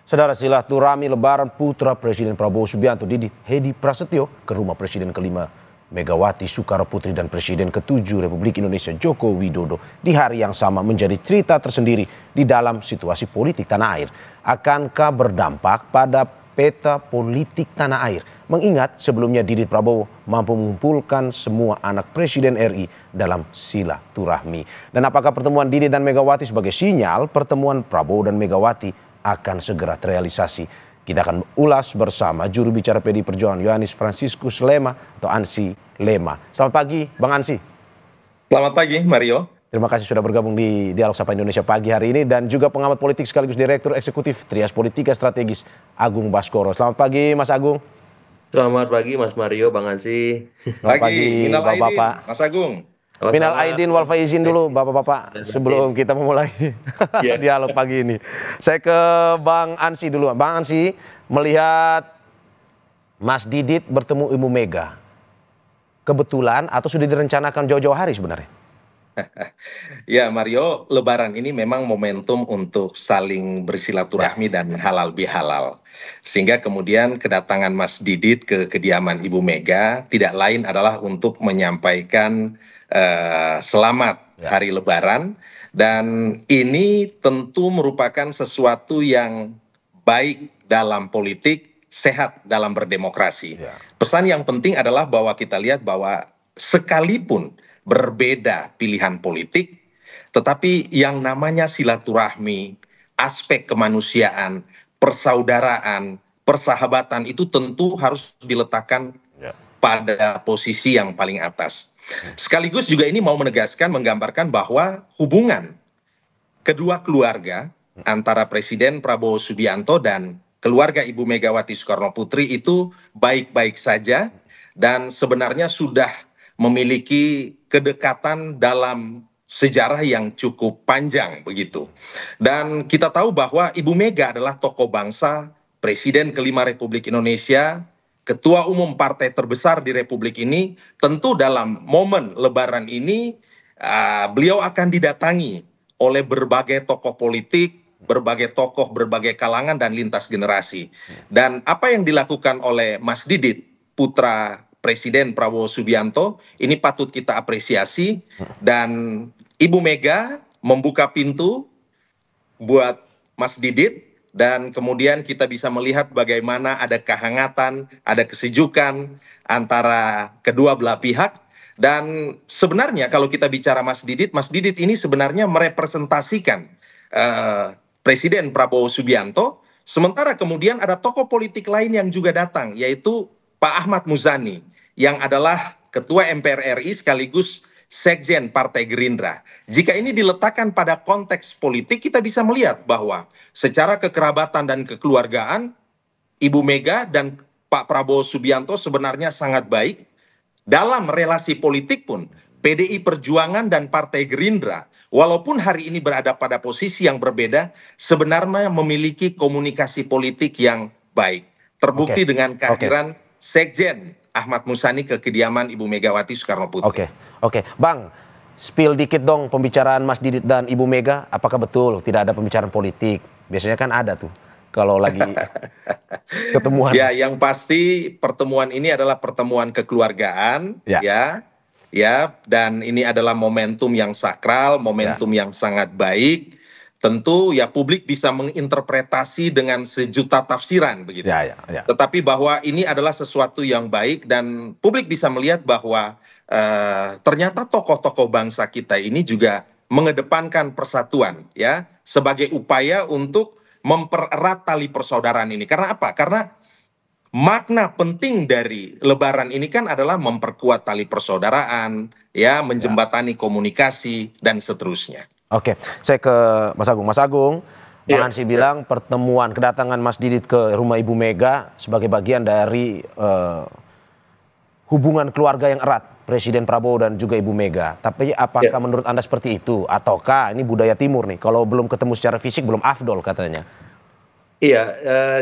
Saudara, silaturahmi Lebaran putra Presiden Prabowo Subianto Didit Hedi Prasetyo ke rumah Presiden kelima Megawati Soekarno Putri dan Presiden ke-7 Republik Indonesia Joko Widodo di hari yang sama menjadi cerita tersendiri di dalam situasi politik tanah air. Akankah berdampak pada peta politik tanah air? Mengingat sebelumnya Didit Prabowo mampu mengumpulkan semua anak Presiden RI dalam silaturahmi. Dan apakah pertemuan Didit dan Megawati sebagai sinyal pertemuan Prabowo dan Megawati akan segera terrealisasi? Kita akan ulas bersama juru bicara PDI Perjuangan Yohanes Franciscus Lema atau Ansi Lema. Selamat pagi Bang Ansi. Selamat pagi Mario. Terima kasih sudah bergabung di Dialog Sapa Indonesia pagi hari ini, dan juga pengamat politik sekaligus Direktur Eksekutif Trias Politika Strategis Agung Baskoro. Selamat pagi Mas Agung. Selamat pagi Mas Mario, Bang Ansi. Selamat pagi Bapak-bapak. Mas Agung. Minal aidin wal faizin dulu Bapak-bapak sebelum kita memulai dialog pagi ini. Saya ke Bang Ansi dulu. Bang Ansi, melihat Mas Didit bertemu Ibu Mega, kebetulan atau sudah direncanakan jauh-jauh hari sebenarnya? Ya Mario, Lebaran ini memang momentum untuk saling bersilaturahmi dan halal bihalal. Sehingga kemudian kedatangan Mas Didit ke kediaman Ibu Mega tidak lain adalah untuk menyampaikan selamat hari Lebaran. Dan ini tentu merupakan sesuatu yang baik dalam politik, sehat dalam berdemokrasi. Pesan yang penting adalah bahwa kita lihat bahwa sekalipun berbeda pilihan politik, tetapi yang namanya silaturahmi, aspek kemanusiaan, persaudaraan, persahabatan itu tentu harus diletakkan pada posisi yang paling atas. Sekaligus juga ini mau menegaskan, menggambarkan bahwa hubungan kedua keluarga antara Presiden Prabowo Subianto dan keluarga Ibu Megawati Soekarno Putri itu baik-baik saja, dan sebenarnya sudah memiliki kedekatan dalam sejarah yang cukup panjang begitu. Dan kita tahu bahwa Ibu Mega adalah tokoh bangsa, Presiden kelima Republik Indonesia, Ketua Umum partai terbesar di Republik ini. Tentu dalam momen Lebaran ini beliau akan didatangi oleh berbagai tokoh politik, berbagai tokoh, berbagai kalangan dan lintas generasi. Dan apa yang dilakukan oleh Mas Didit, putra Presiden Prabowo Subianto, ini patut kita apresiasi. Dan Ibu Mega membuka pintu buat Mas Didit, dan kemudian kita bisa melihat bagaimana ada kehangatan, ada kesejukan antara kedua belah pihak. Dan sebenarnya kalau kita bicara Mas Didit ini sebenarnya merepresentasikan Presiden Prabowo Subianto. Sementara kemudian ada tokoh politik lain yang juga datang, yaitu Pak Ahmad Muzani, yang adalah Ketua MPR RI sekaligus Sekjen Partai Gerindra. Jika ini diletakkan pada konteks politik, kita bisa melihat bahwa secara kekerabatan dan kekeluargaan, Ibu Mega dan Pak Prabowo Subianto sebenarnya sangat baik. Dalam relasi politik pun, PDI Perjuangan dan Partai Gerindra, walaupun hari ini berada pada posisi yang berbeda, sebenarnya memiliki komunikasi politik yang baik. Terbukti dengan kehadiran Sekjen Ahmad Muzani ke kediaman Ibu Megawati Soekarno Putri. Oke. Bang, spill dikit dong pembicaraan Mas Didit dan Ibu Mega. Apakah betul tidak ada pembicaraan politik? Biasanya kan ada tuh kalau lagi ketemuan. Ya, yang pasti pertemuan ini adalah pertemuan kekeluargaan, dan ini adalah momentum yang sakral, momentum yang sangat baik. Tentu ya publik bisa menginterpretasi dengan sejuta tafsiran begitu. Tetapi bahwa ini adalah sesuatu yang baik, dan publik bisa melihat bahwa ternyata tokoh-tokoh bangsa kita ini juga mengedepankan persatuan ya sebagai upaya untuk mempererat tali persaudaraan ini. Karena apa? Karena makna penting dari Lebaran ini kan adalah memperkuat tali persaudaraan, menjembatani komunikasi dan seterusnya. Oke, saya ke Mas Agung. Mas Agung, Bang Ansi bilang pertemuan kedatangan Mas Didit ke rumah Ibu Mega sebagai bagian dari hubungan keluarga yang erat Presiden Prabowo dan juga Ibu Mega. Tapi apakah menurut Anda seperti itu? Ataukah ini budaya timur nih, kalau belum ketemu secara fisik belum afdol katanya? Iya,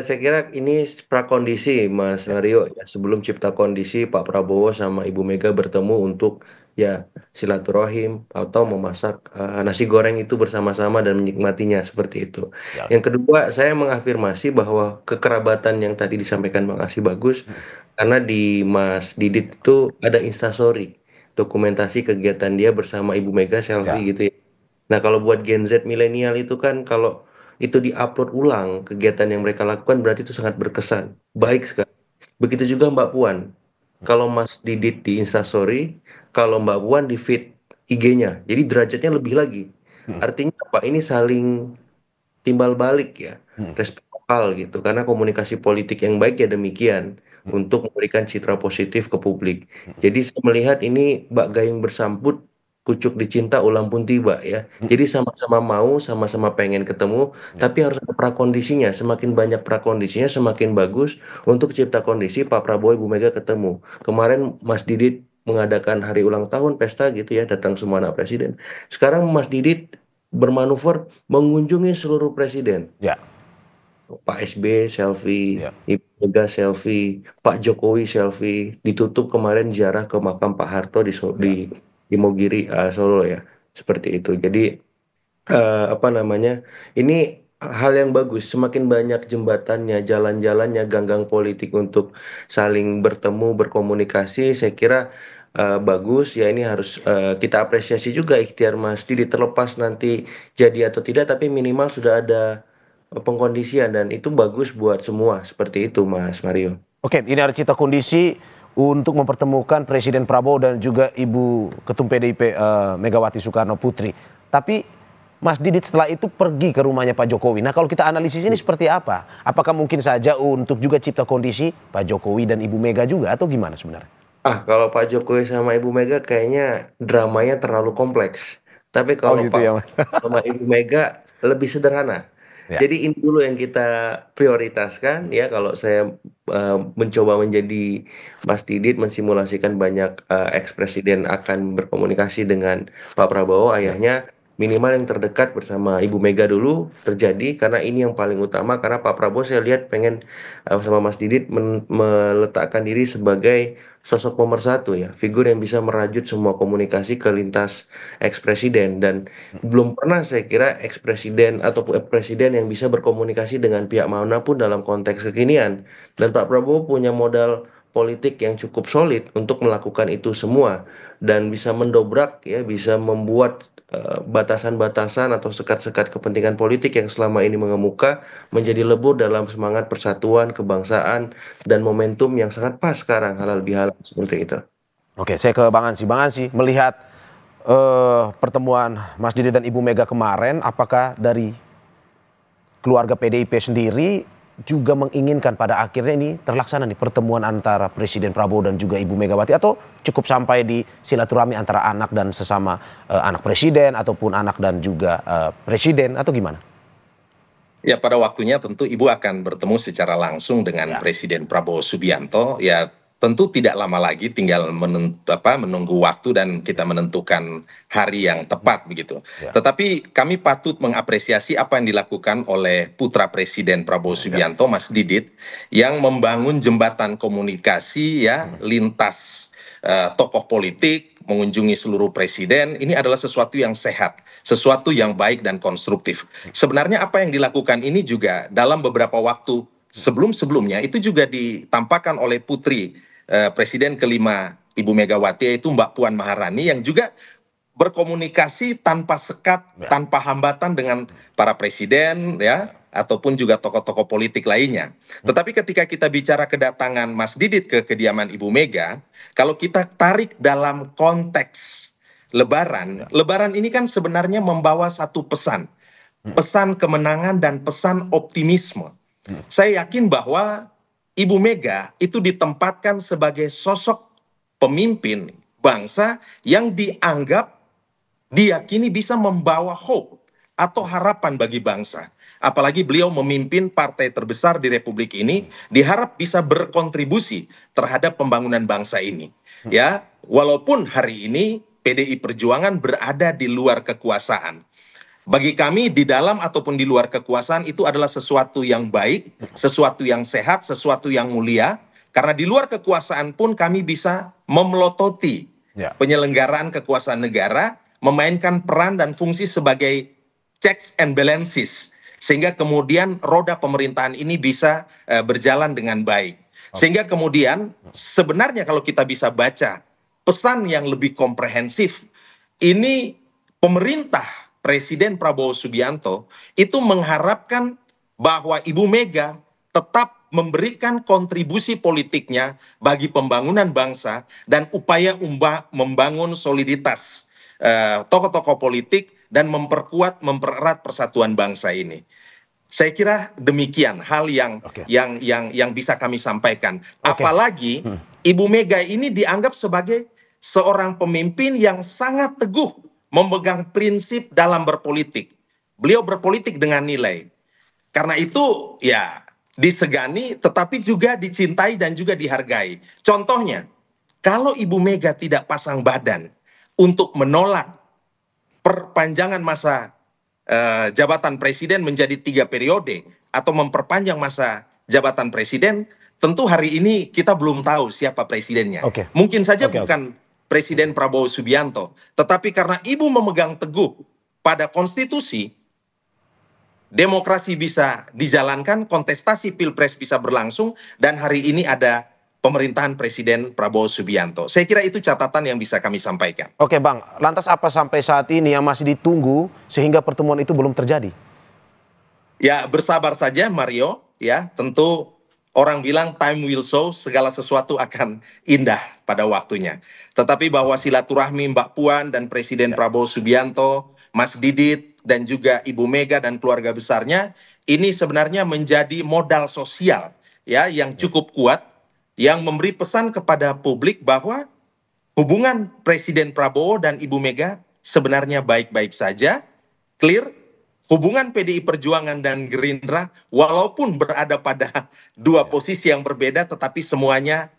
saya kira ini prakondisi Mas Ya, Mario ya. Sebelum cipta kondisi Pak Prabowo sama Ibu Mega bertemu untuk ya silaturahim atau ya, memasak nasi goreng itu bersama-sama dan menikmatinya seperti itu. ya. Yang kedua, saya mengafirmasi bahwa kekerabatan yang tadi disampaikan Bang Asih bagus Hmm, karena di Mas Didit itu ada instastory dokumentasi kegiatan dia bersama Ibu Mega selfie ya, gitu ya. Nah, kalau buat Gen Z milenial itu kan kalau itu diupload ulang kegiatan yang mereka lakukan berarti itu sangat berkesan, ya. baik sekali. Begitu juga Mbak Puan. Kalau Mas Didit di Instastory, kalau Mbak Puan di feed IG-nya. Jadi derajatnya lebih lagi. Hmm, Artinya apa? Ini saling timbal balik ya, hmm, resiprokal gitu. Karena komunikasi politik yang baik ya demikian hmm, untuk memberikan citra positif ke publik. hmm, Jadi saya melihat ini bak gayung bersambut, kucuk dicinta ulang pun tiba ya. hmm, Jadi sama-sama mau, sama-sama pengen ketemu, ya. tapi harus ada prakondisinya. Semakin banyak prakondisinya, semakin bagus untuk cipta kondisi Pak Prabowo Ibu Mega ketemu. Kemarin Mas Didit mengadakan hari ulang tahun pesta gitu ya, datang semua anak presiden. Sekarang Mas Didit bermanuver mengunjungi seluruh presiden. Ya, Pak SB selfie, ya, Ibu Mega selfie, Pak Jokowi selfie, ditutup kemarin ziarah ke makam Pak Harto ya. di Imogiri, Solo ya, seperti itu. Jadi apa namanya? Ini hal yang bagus. Semakin banyak jembatannya, jalan-jalannya, ganggang politik untuk saling bertemu, berkomunikasi. Saya kira bagus. Ya ini harus kita apresiasi juga ikhtiar Mas Didi. Terlepas nanti jadi atau tidak, tapi minimal sudah ada pengkondisian dan itu bagus buat semua. Seperti itu, Mas Mario. Oke, ini ada cita kondisi untuk mempertemukan Presiden Prabowo dan juga Ibu Ketum PDIP Megawati Soekarno Putri. Tapi Mas Didit setelah itu pergi ke rumahnya Pak Jokowi. Nah, kalau kita analisis ini seperti apa? Apakah mungkin saja untuk juga cipta kondisi Pak Jokowi dan Ibu Mega juga atau gimana sebenarnya? Kalau Pak Jokowi sama Ibu Mega kayaknya dramanya terlalu kompleks. Tapi Oh kalau gitu Pak ya, Mas. sama Ibu Mega lebih sederhana. Ya. Jadi ini dulu yang kita prioritaskan ya. Kalau saya mencoba menjadi Mas Didit mensimulasikan banyak eks-presiden akan berkomunikasi dengan Pak Prabowo, Ya. ayahnya minimal yang terdekat bersama Ibu Mega dulu terjadi karena ini yang paling utama karena Pak Prabowo saya lihat pengen sama Mas Didit meletakkan diri sebagai sosok pemersatu ya, figur yang bisa merajut semua komunikasi ke lintas eks-presiden dan belum pernah saya kira eks-presiden atau presiden yang bisa berkomunikasi dengan pihak manapun dalam konteks kekinian. Dan Pak Prabowo punya modal politik yang cukup solid untuk melakukan itu semua dan bisa mendobrak ya, bisa membuat batasan-batasan atau sekat-sekat kepentingan politik yang selama ini mengemuka menjadi lebur dalam semangat persatuan, kebangsaan, dan momentum yang sangat pas sekarang halal bihalal seperti itu. Oke, saya ke Bang Ansi. Bang Ansi, melihat pertemuan Mas Didit dan Ibu Mega kemarin, apakah dari keluarga PDIP sendiri juga menginginkan pada akhirnya ini terlaksana nih pertemuan antara Presiden Prabowo dan juga Ibu Megawati atau cukup sampai di silaturahmi antara anak dan sesama anak presiden ataupun anak dan juga presiden atau gimana? Ya, pada waktunya tentu Ibu akan bertemu secara langsung dengan Ya, Presiden Prabowo Subianto. Ya, tentu tidak lama lagi, tinggal menunggu waktu dan kita menentukan hari yang tepat begitu. ya, Tetapi kami patut mengapresiasi apa yang dilakukan oleh putra Presiden Prabowo ya, Subianto, Mas Didit, yang membangun jembatan komunikasi ya lintas tokoh politik, mengunjungi seluruh presiden. Ini adalah sesuatu yang sehat, sesuatu yang baik dan konstruktif. Sebenarnya apa yang dilakukan ini juga dalam beberapa waktu sebelum-sebelumnya itu juga ditampakkan oleh putri Presiden kelima Ibu Megawati yaitu Mbak Puan Maharani yang juga berkomunikasi tanpa sekat, ya, tanpa hambatan dengan para presiden ya ataupun juga tokoh-tokoh politik lainnya. Tetapi ketika kita bicara kedatangan Mas Didit ke kediaman Ibu Mega, kalau kita tarik dalam konteks Lebaran, ya, Lebaran ini kan sebenarnya membawa satu pesan, pesan kemenangan dan pesan optimisme. Saya yakin bahwa Ibu Mega itu ditempatkan sebagai sosok pemimpin bangsa yang dianggap diyakini bisa membawa hope atau harapan bagi bangsa. Apalagi beliau memimpin partai terbesar di Republik ini, diharap bisa berkontribusi terhadap pembangunan bangsa ini. Ya, walaupun hari ini PDI Perjuangan berada di luar kekuasaan. Bagi kami di dalam ataupun di luar kekuasaan itu adalah sesuatu yang baik, sesuatu yang sehat, sesuatu yang mulia. Karena di luar kekuasaan pun kami bisa memelototi Ya. penyelenggaraan kekuasaan negara, memainkan peran dan fungsi sebagai checks and balances. Sehingga kemudian roda pemerintahan ini bisa berjalan dengan baik. Sehingga kemudian sebenarnya kalau kita bisa baca pesan yang lebih komprehensif, ini pemerintah Presiden Prabowo Subianto itu mengharapkan bahwa Ibu Mega tetap memberikan kontribusi politiknya bagi pembangunan bangsa dan upaya membangun soliditas tokoh-tokoh politik dan mempererat persatuan bangsa ini. Saya kira demikian hal yang bisa kami sampaikan. Apalagi Ibu Mega ini dianggap sebagai seorang pemimpin yang sangat teguh memegang prinsip dalam berpolitik. Beliau berpolitik dengan nilai. Karena itu ya disegani tetapi juga dicintai dan juga dihargai. Contohnya, kalau Ibu Mega tidak pasang badan untuk menolak perpanjangan masa jabatan presiden menjadi 3 periode atau memperpanjang masa jabatan presiden, tentu hari ini kita belum tahu siapa presidennya. Mungkin saja bukan Presiden Prabowo Subianto, tetapi karena Ibu memegang teguh pada konstitusi, demokrasi bisa dijalankan, kontestasi pilpres bisa berlangsung, dan hari ini ada pemerintahan Presiden Prabowo Subianto. Saya kira itu catatan yang bisa kami sampaikan. Oke Bang, lantas apa sampai saat ini yang masih ditunggu sehingga pertemuan itu belum terjadi? Ya bersabar saja Mario, ya tentu orang bilang time will show, segala sesuatu akan indah pada waktunya. Tetapi bahwa silaturahmi Mbak Puan dan Presiden Prabowo Subianto, Mas Didit, dan juga Ibu Mega dan keluarga besarnya, ini sebenarnya menjadi modal sosial ya yang cukup kuat, yang memberi pesan kepada publik bahwa hubungan Presiden Prabowo dan Ibu Mega sebenarnya baik-baik saja, clear. Hubungan PDI Perjuangan dan Gerindra walaupun berada pada dua posisi yang berbeda tetapi semuanya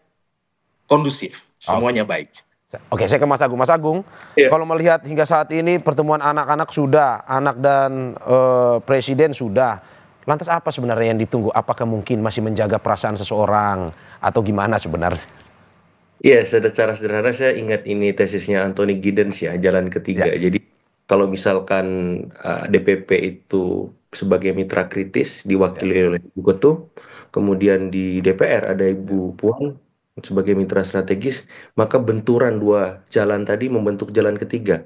kondusif, semuanya baik. Oke, saya ke Mas Agung. Mas Agung, kalau melihat hingga saat ini pertemuan anak-anak sudah, anak dan presiden sudah. Lantas apa sebenarnya yang ditunggu? Apakah mungkin masih menjaga perasaan seseorang atau gimana sebenarnya? Iya, secara sederhana saya ingat ini tesisnya Anthony Giddens ya, jalan ketiga. Jadi kalau misalkan DPP itu sebagai mitra kritis diwakili oleh Ibu Ketum, kemudian di DPR ada Ibu Puan sebagai mitra strategis, maka benturan dua jalan tadi membentuk jalan ketiga.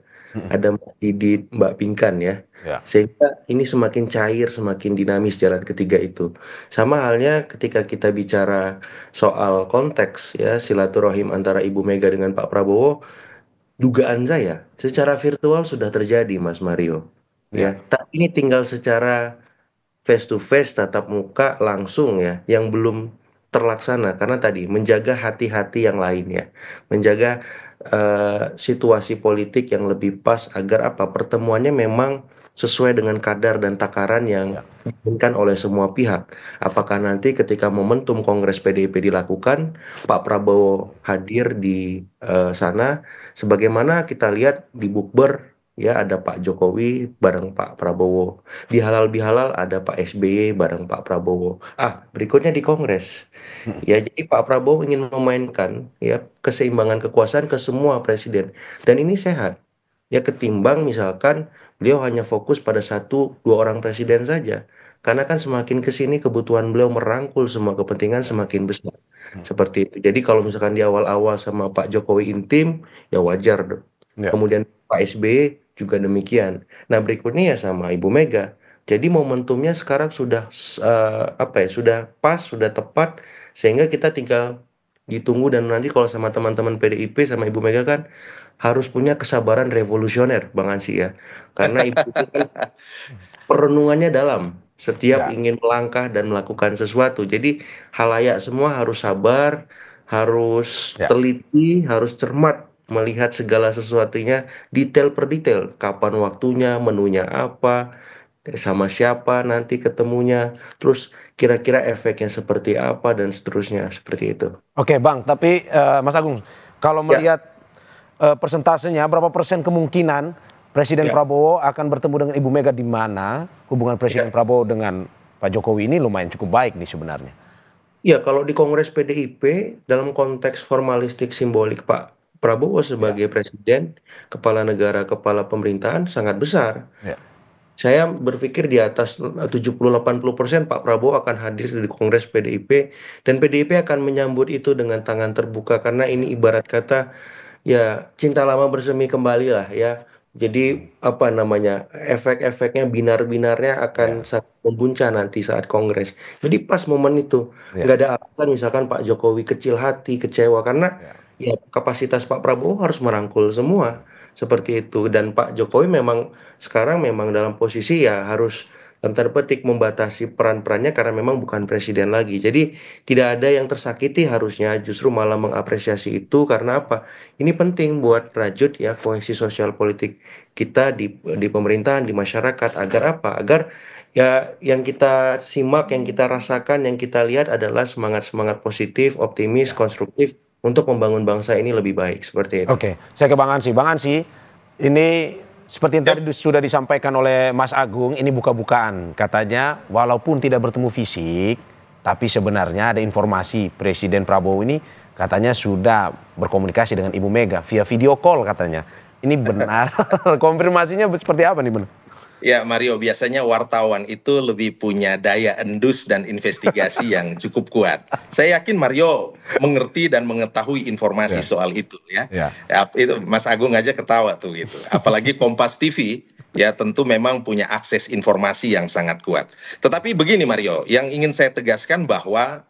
Ada Mbak Didit, Mbak Pinkan ya. Sehingga ini semakin cair, semakin dinamis jalan ketiga itu. Sama halnya ketika kita bicara soal konteks ya silaturahim antara Ibu Mega dengan Pak Prabowo, dugaan saya secara virtual sudah terjadi Mas Mario. Ya, tapi ini tinggal secara face to face tatap muka langsung ya yang belum terlaksana karena tadi menjaga hati-hati yang lain ya. Menjaga situasi politik yang lebih pas agar apa pertemuannya memang sesuai dengan kadar dan takaran yang diinginkan oleh semua pihak. Apakah nanti ketika momentum Kongres PDIP dilakukan, Pak Prabowo hadir di sana, sebagaimana kita lihat di Bukber ya ada Pak Jokowi bareng Pak Prabowo, di halal bihalal ada Pak SBY bareng Pak Prabowo. Berikutnya di Kongres. Ya, jadi Pak Prabowo ingin memainkan ya keseimbangan kekuasaan ke semua presiden dan ini sehat. Ya ketimbang misalkan beliau hanya fokus pada 1-2 orang presiden saja. Karena kan semakin ke sini kebutuhan beliau merangkul semua kepentingan semakin besar. Seperti itu. Jadi kalau misalkan di awal-awal sama Pak Jokowi intim, ya wajar. Kemudian Pak SBY juga demikian. Nah berikutnya ya sama Ibu Mega. Jadi momentumnya sekarang sudah sudah pas, sudah tepat, sehingga kita tinggal ditunggu dan nanti kalau sama teman-teman PDIP sama Ibu Mega kan harus punya kesabaran revolusioner Bang Ansyi ya. Karena Ibu itu kan perenungannya dalam, setiap ingin melangkah dan melakukan sesuatu. Jadi halayak semua harus sabar, harus teliti, harus cermat melihat segala sesuatunya detail per detail. Kapan waktunya, menunya apa, sama siapa nanti ketemunya, terus kira-kira efeknya seperti apa dan seterusnya seperti itu. Oke Bang, tapi Mas Agung, kalau melihat persentasenya berapa persen kemungkinan Presiden Ya. Prabowo akan bertemu dengan Ibu Mega di mana? Hubungan Presiden Prabowo dengan Pak Jokowi ini lumayan cukup baik nih sebenarnya. Ya, kalau di Kongres PDIP dalam konteks formalistik simbolik Pak Prabowo Ya, sebagai presiden, kepala negara, kepala pemerintahan sangat besar. ya, Saya berpikir di atas 70-80% Pak Prabowo akan hadir di Kongres PDIP dan PDIP akan menyambut itu dengan tangan terbuka karena ini ibarat kata ya cinta lama bersemi kembali lah ya. Jadi apa namanya efek-efeknya binar-binarnya akan ya, sangat membuncah nanti saat Kongres. Jadi pas momen itu ya, nggak ada alasan misalkan Pak Jokowi kecil hati, kecewa karena ya. ya kapasitas Pak Prabowo harus merangkul semua seperti itu dan Pak Jokowi memang sekarang memang dalam posisi ya harus dalam tanda petik membatasi peran-perannya karena memang bukan presiden lagi. Jadi tidak ada yang tersakiti harusnya justru malah mengapresiasi itu karena apa? Ini penting buat rajut ya kohesi sosial politik kita di pemerintahan, di masyarakat agar apa? Agar ya yang kita simak, yang kita rasakan, yang kita lihat adalah semangat-semangat positif, optimis, konstruktif untuk membangun bangsa ini lebih baik seperti itu. Oke, saya ke Bang Ansi. Bang Ansi, ini seperti yang Ya. tadi sudah disampaikan oleh Mas Agung, ini buka-bukaan. Katanya walaupun tidak bertemu fisik, tapi sebenarnya ada informasi Presiden Prabowo ini katanya sudah berkomunikasi dengan Ibu Mega via video call katanya. Ini benar? Konfirmasinya seperti apa nih, benar? Ya, Mario, biasanya wartawan itu lebih punya daya endus dan investigasi yang cukup kuat. Saya yakin Mario mengerti dan mengetahui informasi Ya, soal itu ya. ya, Ya, itu Mas Agung aja ketawa tuh gitu. Apalagi Kompas TV ya tentu memang punya akses informasi yang sangat kuat. Tetapi begini Mario, yang ingin saya tegaskan bahwa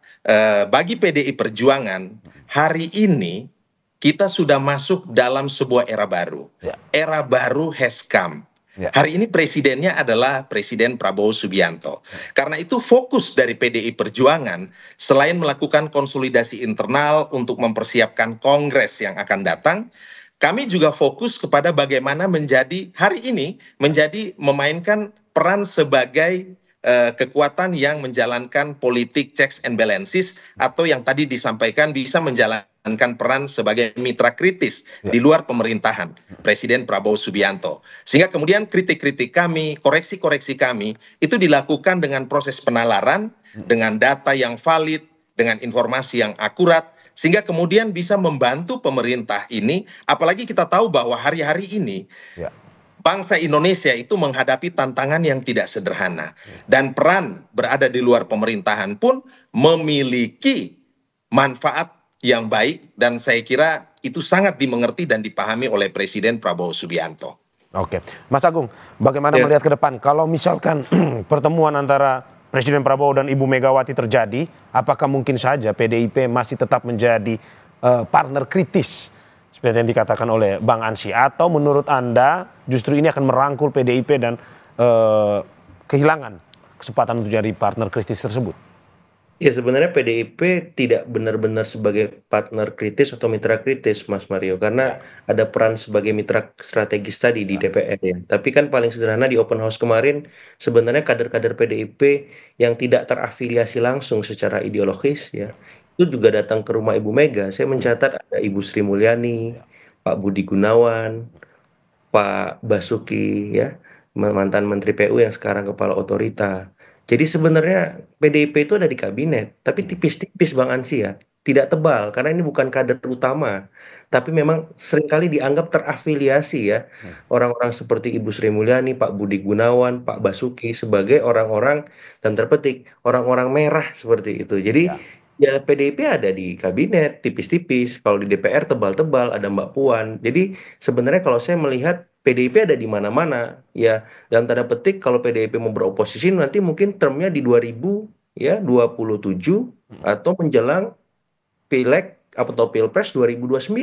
bagi PDI Perjuangan hari ini kita sudah masuk dalam sebuah era baru. ya, Era baru has come. ya, Hari ini presidennya adalah Presiden Prabowo Subianto. Karena itu fokus dari PDI Perjuangan selain melakukan konsolidasi internal untuk mempersiapkan kongres yang akan datang, kami juga fokus kepada bagaimana menjadi hari ini menjadi memainkan peran sebagai kekuatan yang menjalankan politik checks and balances atau yang tadi disampaikan bisa menjalankan peran sebagai mitra kritis ya. di luar pemerintahan Presiden Prabowo Subianto. Sehingga kemudian kritik-kritik kami, koreksi-koreksi kami itu dilakukan dengan proses penalaran, dengan data yang valid, dengan informasi yang akurat, sehingga kemudian bisa membantu pemerintah ini, apalagi kita tahu bahwa hari-hari ini Ya. bangsa Indonesia itu menghadapi tantangan yang tidak sederhana. Dan peran berada di luar pemerintahan pun memiliki manfaat yang baik dan saya kira itu sangat dimengerti dan dipahami oleh Presiden Prabowo Subianto. Oke, Mas Agung, bagaimana Ya. melihat ke depan? Kalau misalkan pertemuan antara Presiden Prabowo dan Ibu Megawati terjadi, apakah mungkin saja PDIP masih tetap menjadi partner kritis seperti yang dikatakan oleh Bang Ansi? Atau menurut Anda justru ini akan merangkul PDIP dan kehilangan kesempatan untuk jadi partner kritis tersebut? Ya sebenarnya PDIP tidak benar-benar sebagai partner kritis atau mitra kritis Mas Mario karena ada peran sebagai mitra strategis tadi di DPR ya. Tapi kan paling sederhana di open house kemarin sebenarnya kader-kader PDIP yang tidak terafiliasi langsung secara ideologis ya itu juga datang ke rumah Ibu Mega. Saya mencatat ada Ibu Sri Mulyani, Pak Budi Gunawan, Pak Basuki ya, mantan Menteri PU yang sekarang kepala otorita. Jadi sebenarnya PDIP itu ada di kabinet, tapi tipis-tipis Bang Ansi ya. Tidak tebal karena ini bukan kader utama, tapi memang seringkali dianggap terafiliasi ya. Orang-orang seperti Ibu Sri Mulyani, Pak Budi Gunawan, Pak Basuki sebagai orang-orang dan terpetik orang-orang merah seperti itu. Jadi Ya. ya PDIP ada di kabinet tipis-tipis, kalau di DPR tebal-tebal ada Mbak Puan. Jadi sebenarnya kalau saya melihat PDIP ada di mana-mana ya dalam tanda petik kalau PDIP mau beroposisi nanti mungkin termnya di 2027 atau menjelang Pileg atau Pilpres 2029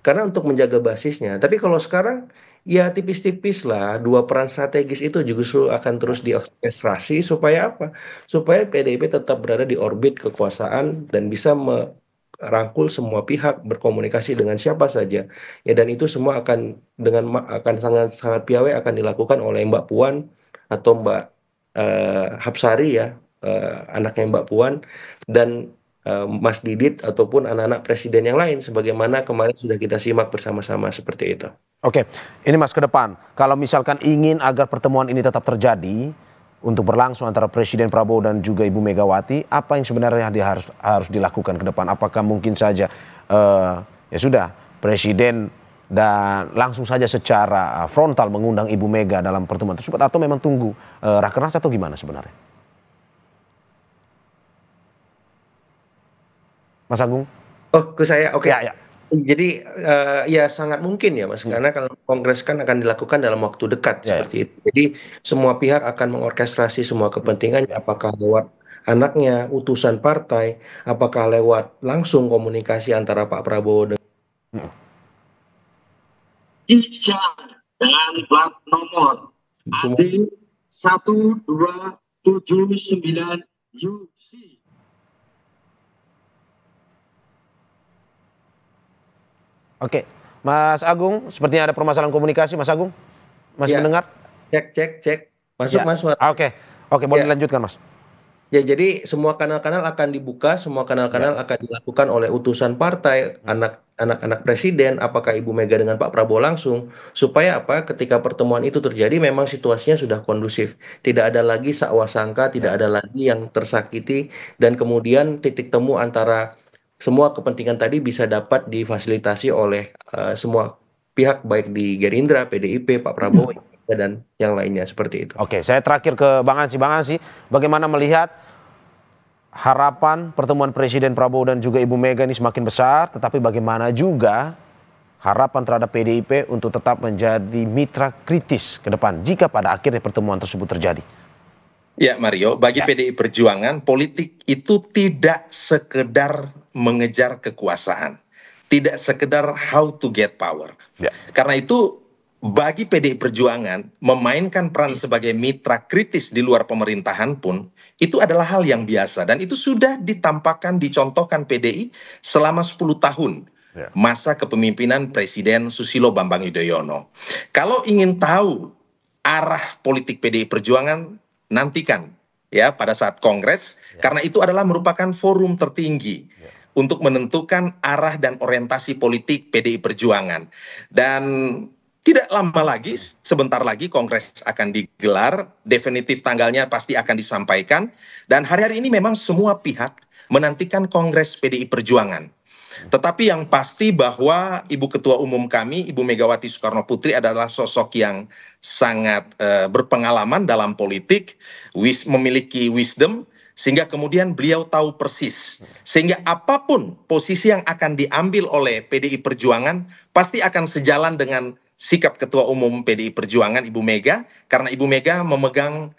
karena untuk menjaga basisnya. Tapi kalau sekarang ya tipis-tipis lah dua peran strategis itu justru akan terus diorkestrasi supaya apa? Supaya PDIP tetap berada di orbit kekuasaan dan bisa merangkul semua pihak berkomunikasi dengan siapa saja. Ya dan itu semua akan sangat sangat piawai akan dilakukan oleh Mbak Puan atau Mbak Hapsari ya anaknya Mbak Puan dan Mas Didit ataupun anak-anak presiden yang lain, sebagaimana kemarin sudah kita simak bersama-sama seperti itu. Oke, ini Mas ke depan, kalau misalkan ingin agar pertemuan ini tetap terjadi untuk berlangsung antara Presiden Prabowo dan juga Ibu Megawati, apa yang sebenarnya harus dilakukan ke depan? Apakah mungkin saja ya sudah Presiden dan langsung saja secara frontal mengundang Ibu Mega dalam pertemuan tersebut, atau memang tunggu Rakernas atau gimana sebenarnya? Mas Agung? Oh, ke saya, oke. Ya, ya. Jadi ya sangat mungkin ya Mas, karena kalau kongres kan akan dilakukan dalam waktu dekat Ya, ya. seperti itu. Jadi semua pihak akan mengorkestrasi semua kepentingannya, apakah lewat anaknya, utusan partai, apakah lewat langsung komunikasi antara Pak Prabowo dengan Ijazah dengan plat nomor semua. AD 1279 UC. Oke, Mas Agung, sepertinya ada permasalahan komunikasi, Mas Agung, masih Ya, mendengar? cek. Masuk Ya. Mas suara. Oke, boleh Ya. dilanjutkan Mas. Ya, jadi semua kanal-kanal akan dibuka, semua kanal-kanal akan dilakukan oleh utusan partai, anak-anak presiden, apakah Ibu Mega dengan Pak Prabowo langsung, supaya apa? Ketika pertemuan itu terjadi, memang situasinya sudah kondusif, tidak ada lagi sakwa sangka, tidak ada lagi yang tersakiti, dan kemudian titik temu antara semua kepentingan tadi bisa dapat difasilitasi oleh semua pihak, baik di Gerindra, PDIP, Pak Prabowo, dan yang lainnya seperti itu. Oke, saya terakhir ke Bang Ansy. Bang Ansy, bagaimana melihat harapan pertemuan Presiden Prabowo dan juga Ibu Mega ini semakin besar, tetapi bagaimana juga harapan terhadap PDIP untuk tetap menjadi mitra kritis ke depan jika pada akhirnya pertemuan tersebut terjadi? Ya Mario, bagi PDI Perjuangan, politik itu tidak sekedar mengejar kekuasaan. Tidak sekedar how to get power. Ya. Karena itu bagi PDI Perjuangan, memainkan peran sebagai mitra kritis di luar pemerintahan pun, itu adalah hal yang biasa. Dan itu sudah ditampakkan, dicontohkan PDI selama 10 tahun. Masa kepemimpinan Presiden Susilo Bambang Yudhoyono. Kalau ingin tahu arah politik PDI Perjuangan, nantikan ya pada saat kongres, karena itu adalah merupakan forum tertinggi untuk menentukan arah dan orientasi politik PDI Perjuangan. Dan tidak lama lagi, sebentar lagi kongres akan digelar, definitif tanggalnya pasti akan disampaikan, dan hari-hari ini memang semua pihak menantikan kongres PDI Perjuangan. Tetapi yang pasti bahwa Ibu Ketua Umum kami, Ibu Megawati Soekarno Putri adalah sosok yang sangat berpengalaman dalam politik, memiliki wisdom, sehingga kemudian beliau tahu persis. Sehingga apapun posisi yang akan diambil oleh PDI Perjuangan, pasti akan sejalan dengan sikap Ketua Umum PDI Perjuangan, Ibu Mega, karena Ibu Mega memegang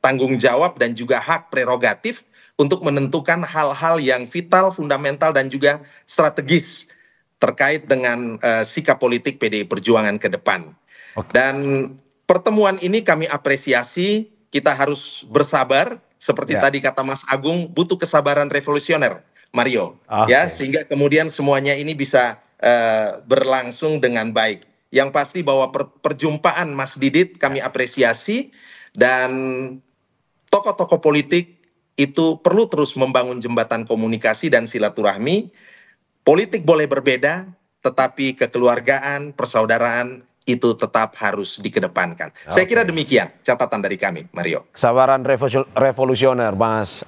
tanggung jawab dan juga hak prerogatif untuk menentukan hal-hal yang vital, fundamental, dan juga strategis terkait dengan sikap politik PDI Perjuangan ke depan. Dan pertemuan ini kami apresiasi, kita harus bersabar, seperti tadi kata Mas Agung, butuh kesabaran revolusioner, Mario, ya, sehingga kemudian semuanya ini bisa berlangsung dengan baik. Yang pasti bahwa perjumpaan Mas Didit kami apresiasi, dan tokoh-tokoh politik itu perlu terus membangun jembatan komunikasi dan silaturahmi. Politik boleh berbeda, tetapi kekeluargaan, persaudaraan itu tetap harus dikedepankan. Saya kira demikian catatan dari kami, Mario. Kesabaran revolusioner, Mas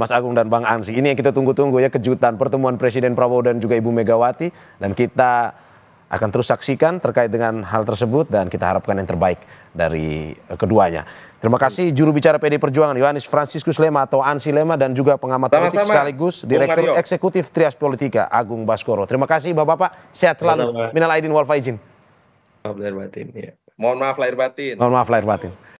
Agung dan Bang Ansy. Ini yang kita tunggu-tunggu ya, kejutan pertemuan Presiden Prabowo dan juga Ibu Megawati. Dan kita akan terus saksikan terkait dengan hal tersebut, dan kita harapkan yang terbaik dari keduanya. Terima kasih juru bicara PDI Perjuangan Yohanes Franciscus Lema atau Ansy Lema, dan juga pengamat politik sekaligus Direktur Eksekutif Trias Politika Agung Baskoro. Terima kasih Bapak-bapak, sehat selalu. Minal aidin wal faizin. Maaf lahir batin. Mohon maaf lahir batin. Mohon maaf lahir batin.